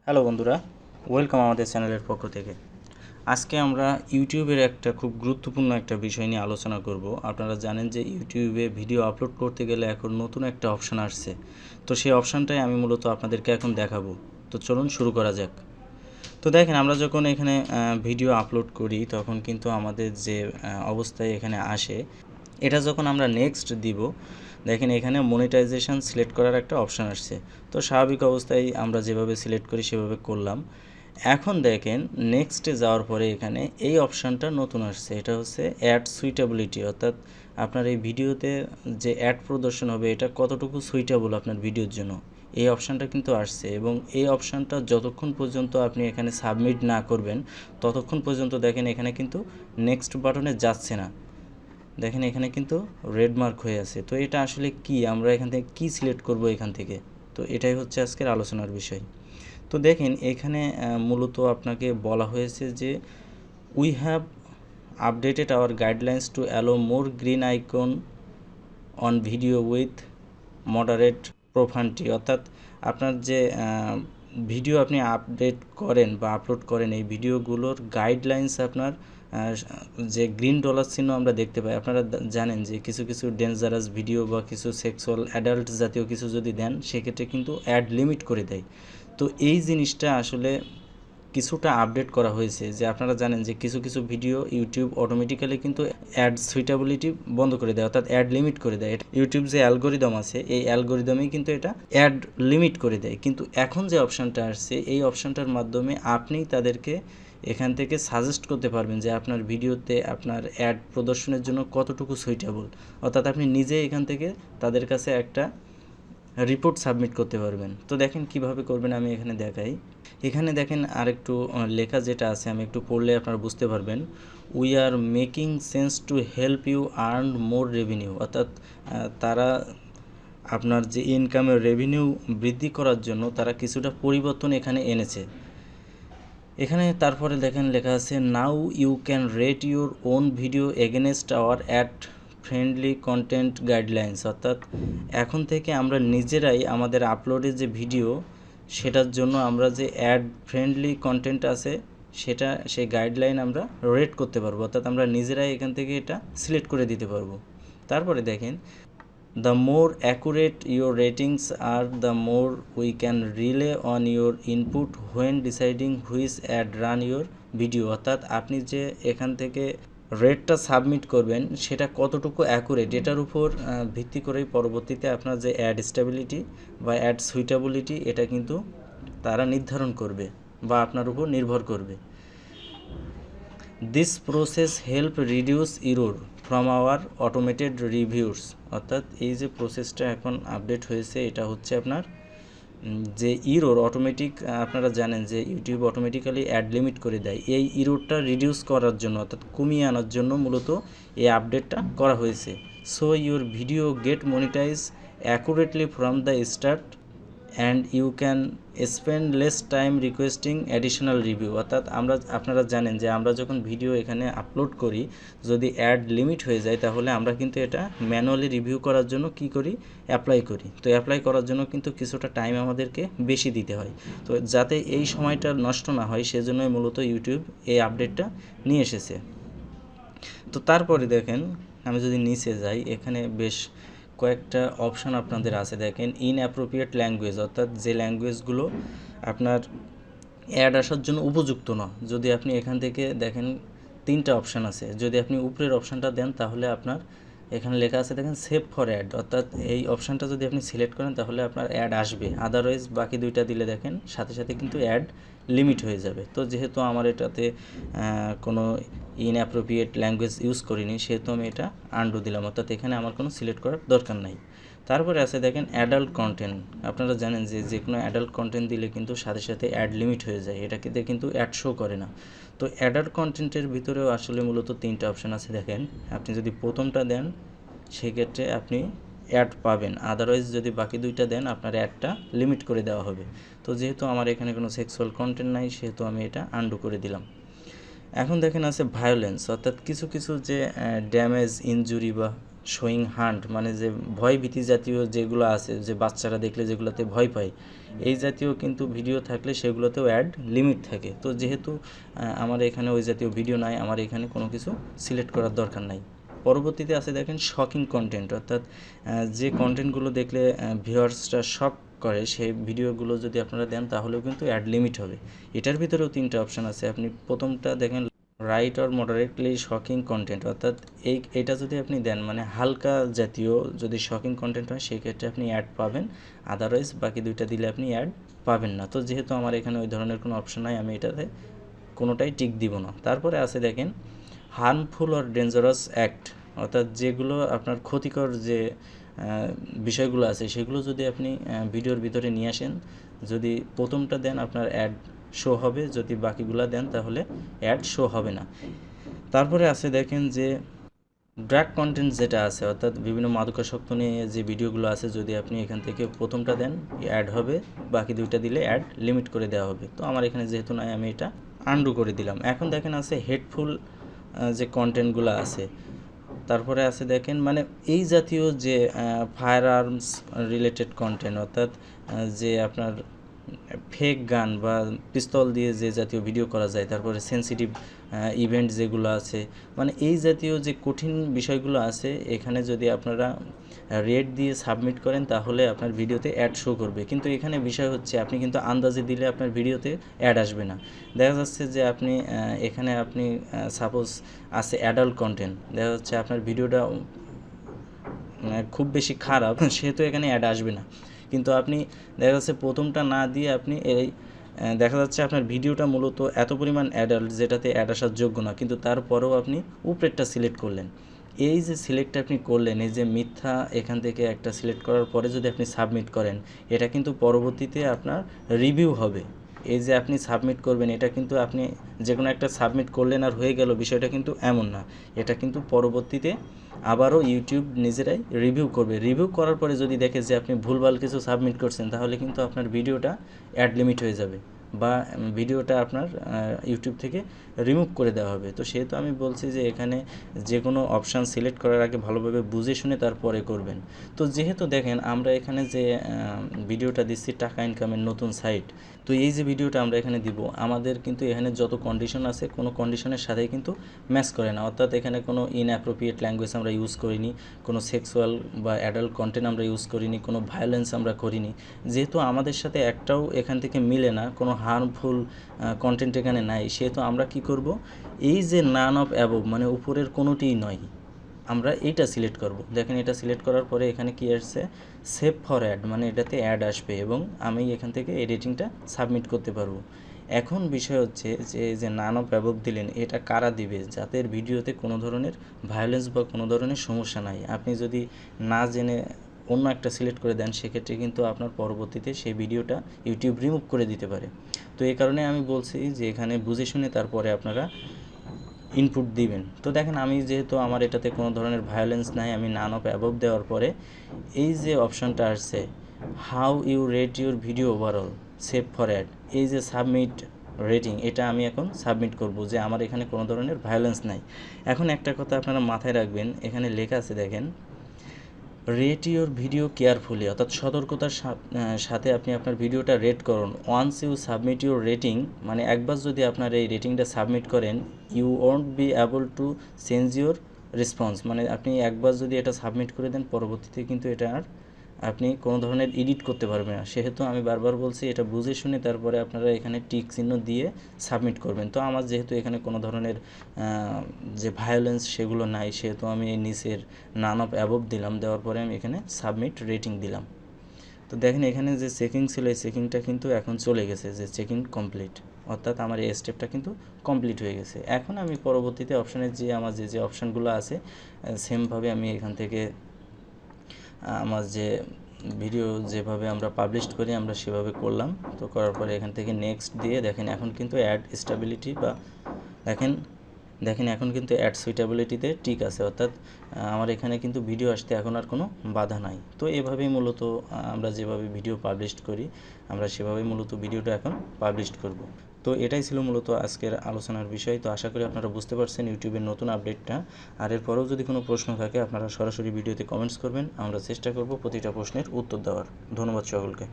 Hello বন্ধুরা, welcome আমাদের চ্যানেলের পক্ষ থেকে। আজকে আমরা ইউটিউবের একটা খুব গুরুত্বপূর্ণ একটা বিষয় নিয়ে আলোচনা করব। আপনারা জানেন যে ইউটিউবে ভিডিও আপলোড করতে গেলে এখন নতুন একটা অপশান আসছে। তো সেই অপশানটাই আমি মূলত আপনাদেরকে এখন দেখাবো। তো চলুন শুরু করা যাক। তো দেখেন, আমরা যখন এখানে ভিডিও আপলোড করি তখন কিন্তু আমাদের যে অবস্থায় এখানে আসে, এটা যখন আমরা নেক্সট দিব, দেখেন এখানে মনিটাইজেশন সিলেক্ট করার একটা অপশান আসছে। তো স্বাভাবিক অবস্থায় আমরা যেভাবে সিলেক্ট করি সেভাবে করলাম। এখন দেখেন নেক্সটে যাওয়ার পরে এখানে এই অপশানটা নতুন আসছে, এটা হচ্ছে অ্যাড সুইটেবিলিটি, অর্থাৎ আপনার এই ভিডিওতে যে অ্যাড প্রদর্শন হবে এটা কতটুকু সুইটেবল আপনার ভিডিওর জন্য, এই অপশানটা কিন্তু আসছে। এবং এই অপশানটা যতক্ষণ পর্যন্ত আপনি এখানে সাবমিট না করবেন ততক্ষণ পর্যন্ত দেখেন এখানে কিন্তু নেক্সট বাটনে যাচ্ছে না। দেখেন এখানে কিন্তু রেড মার্ক হয়ে আছে। তো এটা আসলে কি, আমরা এখান থেকে কি সিলেক্ট করব এখান থেকে, তো এটাই হচ্ছে আজকের আলোচনার বিষয়। তো দেখেন এখানে মূলত আপনাকে বলা হয়েছে যে we have updated our guidelines to allow more green icon on video with moderate profanity, অর্থাৎ আপনার যে ভিডিও আপনি আপডেট করেন বা আপলোড করেন এই ভিডিওগুলোর গাইডলাইন্স আপনার যে গ্রিন ডলার চিহ্ন আমরা দেখতে পাই। আপনারা জানেন যে কিছু কিছু ডেঞ্জারাস ভিডিও বা কিছু সেক্সুয়াল অ্যাডাল্ট জাতীয় কিছু যদি দেন সেক্ষেত্রে কিন্তু অ্যাড লিমিট করে দেয়। তো এই জিনিসটা আসলে কিছুটা আপডেট করা হয়েছে, যে আপনারা জানেন যে কিছু কিছু ভিডিও ইউটিউব অটোমেটিক্যালি কিন্তু অ্যাড সুইটেবিলিটি বন্ধ করে দেয়, অর্থাৎ অ্যাড লিমিট করে দেয়। ইউটিউব যে অ্যালগোরিদম আছে এই অ্যালগোরিদমেই কিন্তু এটা অ্যাড লিমিট করে দেয়। কিন্তু এখন যে অপশানটা আসছে এই অপশানটার মাধ্যমে আপনি তাদেরকে এখান থেকে সাজেস্ট করতে পারবেন যে আপনার ভিডিওতে আপনার অ্যাড প্রদর্শনের জন্য কতটুকু সুইটেবল, অর্থাৎ আপনি নিজে এখান থেকে তাদের কাছে একটা রিপোর্ট সাবমিট করতে পারবেন। তো দেখেন কিভাবে করবেন আমি এখানে দেখাই। এখানে দেখেন আরেকটু লেখা যেটা আছে আমি একটু পড়লে আপনারা বুঝতে পারবেন। We are making sense to help you earn more revenue, অর্থাৎ তারা আপনার যে ইনকামের রেভিনিউ বৃদ্ধি করার জন্য তারা কিছুটা পরিবর্তন এখানে এনেছে। এখানে তারপরে দেখেন লেখা আছে now you can rate your own video against our ad friendly content guidelines, অর্থাৎ এখন থেকে আমরা নিজেরাই আমাদের আপলোডের যে ভিডিও সেটার জন্য আমরা যে অ্যাড ফ্রেন্ডলি কন্টেন্ট আছে সেটা সেই গাইডলাইন আমরা রেট করতে পারবো, অর্থাৎ আমরা নিজেরাই এখান থেকে এটা সিলেক্ট করে দিতে পারবো। তারপরে দেখেন the more accurate your ratings are, the more we can rely on your input when deciding which ad run your video, অর্থাৎ আপনি যে এখান থেকে রেটটা সাবমিট করবেন সেটা কতটুকু অ্যাকুরেট এটার উপর ভিত্তি করেই পরবর্তীতে আপনার যে অ্যাড স্টেবিলিটি বা অ্যাড সুইটেবিলিটি এটা কিন্তু তারা নির্ধারণ করবে বা আপনার উপর নির্ভর করবে। This process help reduce error from our automated reviews, অর্থাৎ এই যে প্রসেসটা এখন আপডেট হয়েছে এটা হচ্ছে আপনার যে ইরোর অটোমেটিক, আপনারা জানেন যে ইউটিউব অটোমেটিক্যালি অ্যাড লিমিট করে দেয়, এই ইরোরটা রিডিউস করার জন্য অর্থাৎ কমিয়ে আনার জন্য মূলত এই আপডেটটা করা হয়েছে। So your video get monetise accurately from the start and you can spend less time requesting additional review, অর্থাৎ আপনারা জানেন যে আমরা যখন ভিডিও এখানে আপলোড করি যদি অ্যাড লিমিট হয়ে যায় তাহলে আমরা কিন্তু এটা ম্যানুয়ালি রিভিউ করার জন্য কি করি, অ্যাপ্লাই করি। তো অ্যাপ্লাই করার জন্য কিন্তু কিছুটা টাইম আমাদেরকে বেশি দিতে হয়। তো যাতে এই সময়টা নষ্ট না হয় সেজন্যই মূলত ইউটিউব এই আপডেটটা নিয়ে এসেছে। তো তারপরে দেখেন আমি যদি নিচে যাই এখানে বেশ কয়েকটা অপশান আপনাদের আছে। দেখেন ইনঅ্যাপ্রোপ্রিয়েট ল্যাঙ্গুয়েজ, অর্থাৎ যে ল্যাঙ্গুয়েজগুলো আপনার অ্যাড আসার জন্য উপযুক্ত না, যদি আপনি এখান থেকে দেখেন তিনটা অপশান আছে, যদি আপনি উপরের অপশানটা দেন তাহলে আপনার এখানে লেখা আছে দেখেন সেভ ফর অ্যাড, অর্থাৎ এই অপশানটা যদি আপনি সিলেক্ট করেন তাহলে আপনার অ্যাড আসবে, আদারওয়াইজ বাকি দুইটা দিলে দেখেন সাথে সাথে কিন্তু অ্যাড লিমিট হয়ে যাবে। তো যেহেতু আমার এটাতে কোনো ইনঅ্যাপ্রোপ্রিয়েট ল্যাঙ্গুয়েজ ইউজ করিনি সেহেতু আমি এটা আনডু দিলাম, অর্থাৎ এখানে আমার কোনো সিলেক্ট করার দরকার নাই। তারপরে আছে দেখেন অ্যাডাল্ট কন্টেন্ট, আপনারা জানেন যে কোনো অ্যাডাল্ট কন্টেন্ট দিলে কিন্তু সাথে সাথে অ্যাড লিমিট হয়ে যায়, এটাকে কিন্তু অ্যাড শো করে না। তো অ্যাডাল্ট কন্টেন্টের ভিতরেও আসলে মূলত তিনটা অপশান আছে। দেখেন আপনি যদি প্রথমটা দেন সেক্ষেত্রে আপনি অ্যাড পাবেন, আদারওয়াইজ যদি বাকি দুইটা দেন আপনার অ্যাডটা লিমিট করে দেওয়া হবে। তো যেহেতু আমার এখানে কোনো সেক্সুয়াল কন্টেন্ট নাই সেহেতু আমি এটা আনডু করে দিলাম। এখন দেখেন আছে ভায়োলেন্স, অর্থাৎ কিছু কিছু যে ড্যামেজ ইনজুরি বা শোয়িং হান্ট মানে যে ভয় ভীতি জাতীয় যেগুলো আছে, যে বাচ্চারা দেখলে যেগুলোতে ভয় পায়, এই জাতীয় কিন্তু ভিডিও থাকলে সেগুলোতেও অ্যাড লিমিট থাকে। তো যেহেতু আমার এখানে ওই জাতীয় ভিডিও নাই, আমার এখানে কোনো কিছু সিলেক্ট করার দরকার নাই। পরবর্তীতে আছে দেখেন শকিং কন্টেন্ট, অর্থাৎ যে কন্টেন্টগুলো দেখলে ভিউয়ার্সরা শক করে সেই ভিডিওগুলো যদি আপনারা দেন তাহলেও কিন্তু অ্যাড লিমিট হবে। এটার ভিতরেও 3টা অপশান আছে। আপনি প্রথমটা দেখেন right or moderately shocking content, অর্থাৎ এটা যদি আপনি দেন মানে হালকা জাতীয় যদি শকিং কন্টেন্ট হয় সেক্ষেত্রে আপনি অ্যাড পাবেন, আদারওয়াইজ বাকি 2টা দিলে আপনি অ্যাড পাবেন না। তো যেহেতু আমার এখানে ওই ধরনের কোনো অপশন নাই, আমি এটাতে কোনোটাই টিক দিব না। তারপরে আছে দেখেন হার্মফুল অর ডেঞ্জারাস অ্যাক্ট, অর্থাৎ যেগুলো আপনার ক্ষতিকর যে বিষয়গুলো আছে সেগুলো যদি আপনি ভিডিওর ভিতরে নিয়ে আসেন, যদি প্রথমটা দেন আপনার অ্যাড শো হবে, যদি বাকিগুলো দেন তাহলে অ্যাড শো হবে না। তারপরে আছে দেখেন যে ড্রাগ কন্টেন্ট যেটা আছে, অর্থাৎ বিভিন্ন মাদকাসক্ত নিয়ে যে ভিডিওগুলো আছে, যদি আপনি এখান থেকে প্রথমটা দেন অ্যাড হবে, বাকি 2টা দিলে অ্যাড লিমিট করে দেওয়া হবে। তো আমার এখানে যেহেতু নাই আমি এটা আনডু করে দিলাম। এখন দেখেন আছে হেটফুল যে কন্টেন্টগুলো আছে, তারপরে আছে দেখেন মানে এই জাতীয় যে ফায়ার আর্মস রিলেটেড কন্টেন্ট, অর্থাৎ যে আপনার ফেক গান বা পিস্তল দিয়ে যে জাতীয় ভিডিও করা যায়, তারপরে সেন্সিটিভ ইভেন্ট যেগুলো আছে, মানে এই জাতীয় যে কঠিন বিষয়গুলো আছে, এখানে যদি আপনারা রেট দিয়ে সাবমিট করেন তাহলে আপনার ভিডিওতে অ্যাড শো করবে। কিন্তু এখানে বিষয় হচ্ছে আপনি কিন্তু আন্দাজে দিলে আপনার ভিডিওতে অ্যাড আসবে না। দেখা যাচ্ছে যে আপনি এখানে আপনি সাপোজ আছে অ্যাডাল্ট কন্টেন্ট, দেখা যাচ্ছে আপনার ভিডিওটা খুব বেশি খারাপ, সেহেতু এখানে অ্যাড আসবে না। কিন্তু আপনি দেখা যাচ্ছে প্রথমটা না দিয়ে আপনি দেখা যাচ্ছে আপনার ভিডিওটা মূলত এত পরিমাণ অ্যাডাল্ট যেটাতে অ্যাড আসার যোগ্য না, কিন্তু তারপরেও আপনি উপরেরটা সিলেক্ট করলেন। এই যে সিলেক্ট আপনি করলেন, এই যে মিথ্যা এখান থেকে একটা সিলেক্ট করার পরে যদি আপনি সাবমিট করেন, এটা কিন্তু পরবর্তীতে আপনার রিভিউ হবে। এই যে আপনি সাবমিট করবেন, এটা কিন্তু আপনি যে কোনো একটা সাবমিট করলেন আর হয়ে গেল, বিষয়টা কিন্তু এমন না। এটা কিন্তু পরবর্তীতে আবারও ইউটিউব নিজেরাই রিভিউ করবে। রিভিউ করার পরে যদি দেখে যে আপনি ভুলভাল কিছু সাবমিট করছেন, তাহলে কিন্তু আপনার ভিডিওটা অ্যাড লিমিট হয়ে যাবে বা ভিডিওটা আপনার ইউটিউব থেকে রিমুভ করে দেওয়া হবে। তো সেহেতু আমি বলছি যে এখানে যে কোনো অপশান সিলেক্ট করার আগে ভালোভাবে বুঝে শুনে তারপরে করবেন। তো যেহেতু দেখেন আমরা এখানে যে ভিডিওটা দিচ্ছি টাকা ইনকামের নতুন সাইট, তো এই যে ভিডিওটা আমরা এখানে দিব, আমাদের কিন্তু এখানে যত কন্ডিশন আছে কোনো কন্ডিশনের সাথেই কিন্তু ম্যাচ করে না। অর্থাৎ এখানে কোনো ইনঅ্যাপ্রোপ্রিয়েট ল্যাঙ্গুয়েজ আমরা ইউজ করিনি, কোনো সেক্সুয়াল বা অ্যাডাল্ট কন্টেন্ট আমরা ইউজ করিনি, কোনো ভায়োলেন্স আমরা করিনি। যেহেতু আমাদের সাথে একটাও এখান থেকে মিলে না, কোনো হার্মফুল কন্টেন্ট এখানে নাই, সেহেতু আমরা কি করব, এই যে নান অফ অ্যাবভ মানে উপরের কোনোটিই নয়, আমরা এইটা সিলেক্ট করব। দেখেন এটা সিলেক্ট করার পরে এখানে কি আসছে, সেভ ফর অ্যাড, মানে এটাতে অ্যাড আসবে এবং আমি এখান থেকে এডিটিংটা সাবমিট করতে পারবো। এখন বিষয় হচ্ছে যে নান অফ অ্যাবভ দিলেন, এটা কারা দিবে, যাদের ভিডিওতে কোনো ধরনের ভায়োলেন্স বা কোনো ধরনের সমস্যা নাই। আপনি যদি না জেনে অন্য একটা সিলেক্ট করে দেন, সেক্ষেত্রে কিন্তু আপনার পরবর্তীতে সেই ভিডিওটা ইউটিউব রিমুভ করে দিতে পারে। তো এই কারণে আমি বলছি যে এখানে বুঝে শুনে তারপরে আপনারা ইনপুট দিবেন। তো দেখেন আমি যেহেতু আমার এটাতে কোনো ধরনের ভায়োলেন্স নাই, আমি নান অফ অ্যাবভ দেওয়ার পরে এই যে অপশানটা আসছে how you rate your video overall save for ad, এই যে সাবমিট রেটিং, এটা আমি এখন সাবমিট করব যে আমার এখানে কোনো ধরনের ভায়োলেন্স নাই। এখন একটা কথা আপনারা মাথায় রাখবেন, এখানে লেখা আছে দেখেন রেট ইউর ভিডিও কেয়ারফুলি, অর্থাৎ সতর্কতার সাথে আপনি আপনার ভিডিওটা রেট করুন। Once you submit your rating, মানে একবার যদি আপনার এই রেটিংটা সাবমিট করেন, you won't be able to change your response, মানে আপনি একবার যদি এটা সাবমিট করে দেন, পরবর্তীতে কিন্তু এটা আর আপনি কোনো ধরনের এডিট করতে পারবেন না। সেহেতু আমি বারবার বলছি এটা বুঝে শুনে তারপরে আপনারা এখানে টিক চিহ্ন দিয়ে সাবমিট করবেন। তো আমার যেহেতু এখানে কোনো ধরনের যে ভায়োলেন্স সেগুলো নাই, সেহেতু আমি এই নিচের নান অফ অ্যাবভ দিলাম, দেওয়ার পরে আমি এখানে সাবমিট রেটিং দিলাম। তো দেখেন এখানে যে চেকিং ছিল, এই চেকিংটা কিন্তু এখন চলে গেছে যে চেকিং কমপ্লিট, অর্থাৎ আমার এই স্টেপটা কিন্তু কমপ্লিট হয়ে গেছে। এখন আমি পরবর্তীতে অপশানে যে আমার যে অপশানগুলো আছে সেমভাবে আমি এখান থেকে আমার যে ভিডিও যেভাবে আমরা পাবলিশ করি আমরা সেভাবে করলাম। তো করার পরে এখান থেকে নেক্সট দিয়ে দেখেন এখন কিন্তু অ্যাড স্টেবিলিটি বা দেখেন এখন কিন্তু অ্যাড সুইটেবিলিটিতে ঠিক আছে, অর্থাৎ আমার এখানে কিন্তু ভিডিও আসতে এখন আর কোনো বাধা নাই। তো এভাবেই মূলত আমরা যেভাবে ভিডিও পাবলিশ করি আমরা সেভাবেই মূলত ভিডিওটা এখন পাবলিশ করব। তো এটাই ছিল মূলত আজকের আলোচনার বিষয়। তো আশা করি আপনারা বুঝতে পারছেন ইউটিউবের নতুন আপডেটটা। আর এরপরেও যদি কোনো প্রশ্ন থাকে আপনারা সরাসরি ভিডিওতে কমেন্টস করবেন, আমরা চেষ্টা করব প্রতিটা প্রশ্নের উত্তর দেওয়ার। ধন্যবাদ সকলকে।